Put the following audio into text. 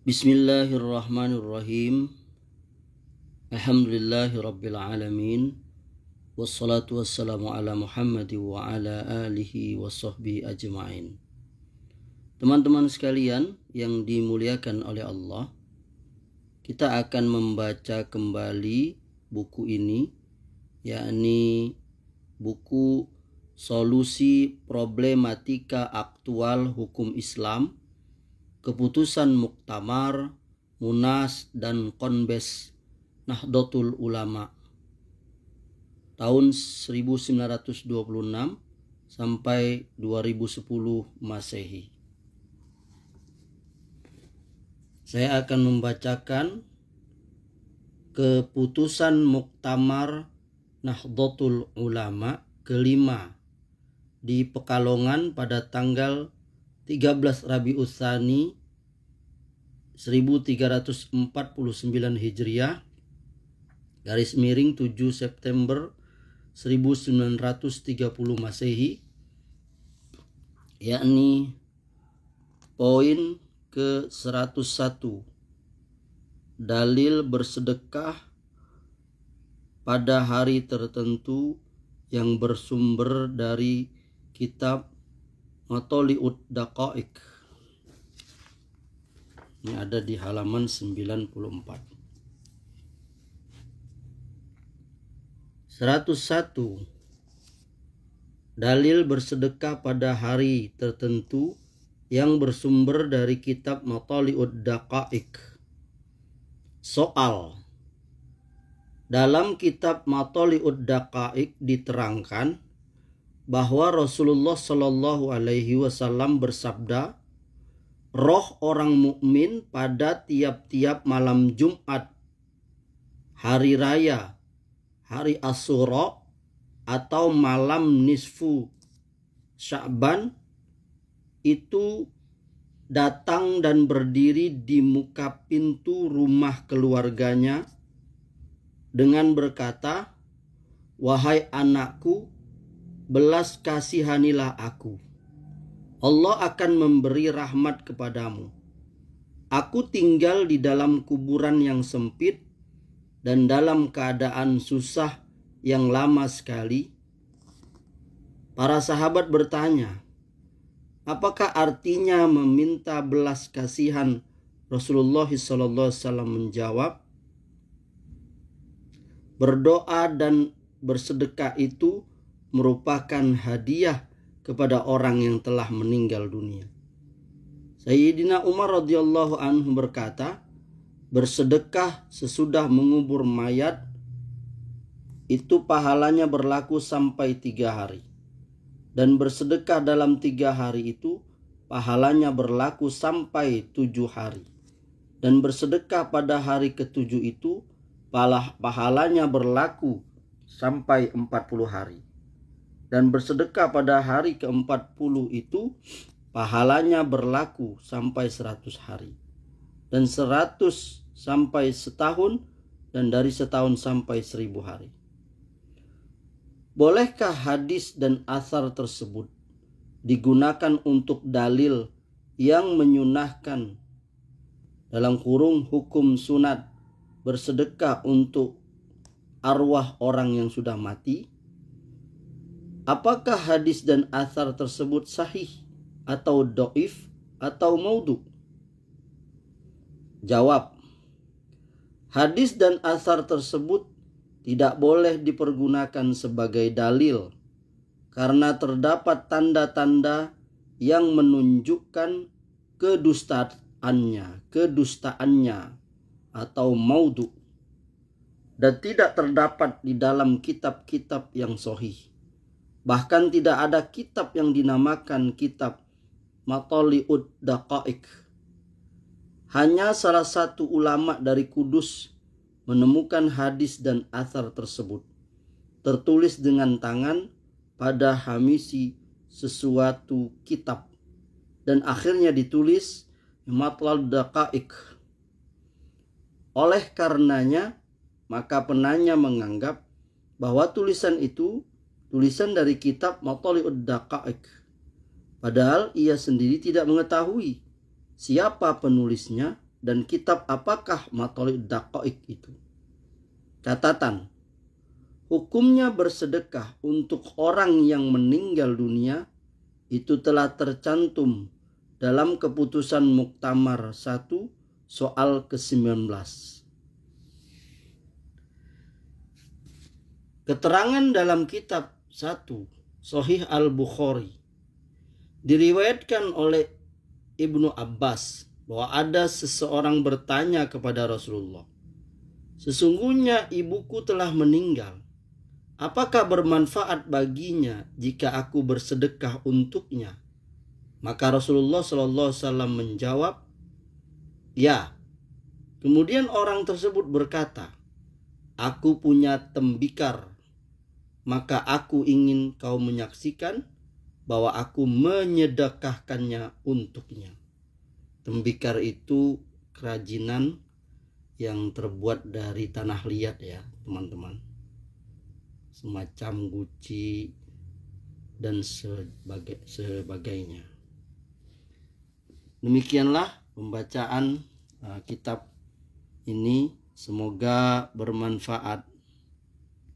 Bismillahirrahmanirrahim. Alhamdulillahirabbil alamin. Wassalatu wassalamu ala Muhammad wa ala alihi wa sahbihi ajma'in. Teman-teman sekalian yang dimuliakan oleh Allah, kita akan membaca kembali buku ini, yakni buku Solusi Problematika Aktual Hukum Islam, Keputusan Muktamar, Munas, dan Konbes Nahdlatul Ulama tahun 1926 sampai 2010 Masehi. Saya akan membacakan Keputusan Muktamar Nahdlatul Ulama kelima di Pekalongan pada tanggal 13 Rabiul Tsani 1349 Hijriah garis miring 7 September 1930 Masehi, yakni poin ke-101, dalil bersedekah pada hari tertentu yang bersumber dari kitab Matoli'ud Daqa'iq. Ini ada di halaman 94. 101. Dalil bersedekah pada hari tertentu yang bersumber dari kitab Matoli'ud Daqa'iq. Soal. Dalam kitab Matoli'ud Daqa'iq diterangkan bahwa Rasulullah Shallallahu Alaihi Wasallam bersabda, roh orang mukmin pada tiap-tiap malam Jumat, hari raya, hari Asyura, atau malam nisfu Sya'ban itu datang dan berdiri di muka pintu rumah keluarganya dengan berkata, wahai anakku, belas kasihanilah aku. Allah akan memberi rahmat kepadamu. Aku tinggal di dalam kuburan yang sempit dan dalam keadaan susah yang lama sekali. Para sahabat bertanya, apakah artinya meminta belas kasihan? Rasulullah SAW menjawab, berdoa dan bersedekah itu merupakan hadiah kepada orang yang telah meninggal dunia. Sayyidina Umar radhiyallahu anhu berkata, bersedekah sesudah mengubur mayat itu pahalanya berlaku sampai 3 hari. Dan bersedekah dalam 3 hari itu pahalanya berlaku sampai 7 hari. Dan bersedekah pada hari ke-7 itu pahalanya berlaku sampai 40 hari. Dan bersedekah pada hari ke-40 itu pahalanya berlaku sampai 100 hari. Dan 100 sampai setahun, dan dari setahun sampai 1000 hari. Bolehkah hadis dan athar tersebut digunakan untuk dalil yang menyunahkan dalam kurung hukum sunat bersedekah untuk arwah orang yang sudah mati? Apakah hadis dan athar tersebut sahih atau dhaif atau maudhu? Jawab, hadis dan athar tersebut tidak boleh dipergunakan sebagai dalil karena terdapat tanda-tanda yang menunjukkan kedustaannya atau maudhu, dan tidak terdapat di dalam kitab-kitab yang sahih. Bahkan tidak ada kitab yang dinamakan kitab Matoli'ud Daqa'iq. Hanya salah satu ulama dari Kudus menemukan hadis dan athar tersebut, tertulis dengan tangan pada hamisi sesuatu kitab, dan akhirnya ditulis Matoli'ud Daqa'iq. Oleh karenanya, maka penanya menganggap bahwa tulisan itu tulisan dari kitab Matoli'ud Daqa'iq. Padahal ia sendiri tidak mengetahui siapa penulisnya dan kitab apakah Mathalid Daqaiq itu? Catatan, hukumnya bersedekah untuk orang yang meninggal dunia itu telah tercantum dalam keputusan Muktamar 1 soal ke-19. Keterangan dalam kitab 1 Sahih Al-Bukhari diriwayatkan oleh Ibnu Abbas bahwa ada seseorang bertanya kepada Rasulullah, "Sesungguhnya ibuku telah meninggal. Apakah bermanfaat baginya jika aku bersedekah untuknya?" Maka Rasulullah SAW menjawab, "Ya." Kemudian orang tersebut berkata, "Aku punya tembikar, maka aku ingin kau menyaksikan bahwa aku menyedekahkannya untuknya." Tembikar itu kerajinan yang terbuat dari tanah liat ya teman-teman, semacam guci dan sebagainya. Demikianlah pembacaan kitab ini, semoga bermanfaat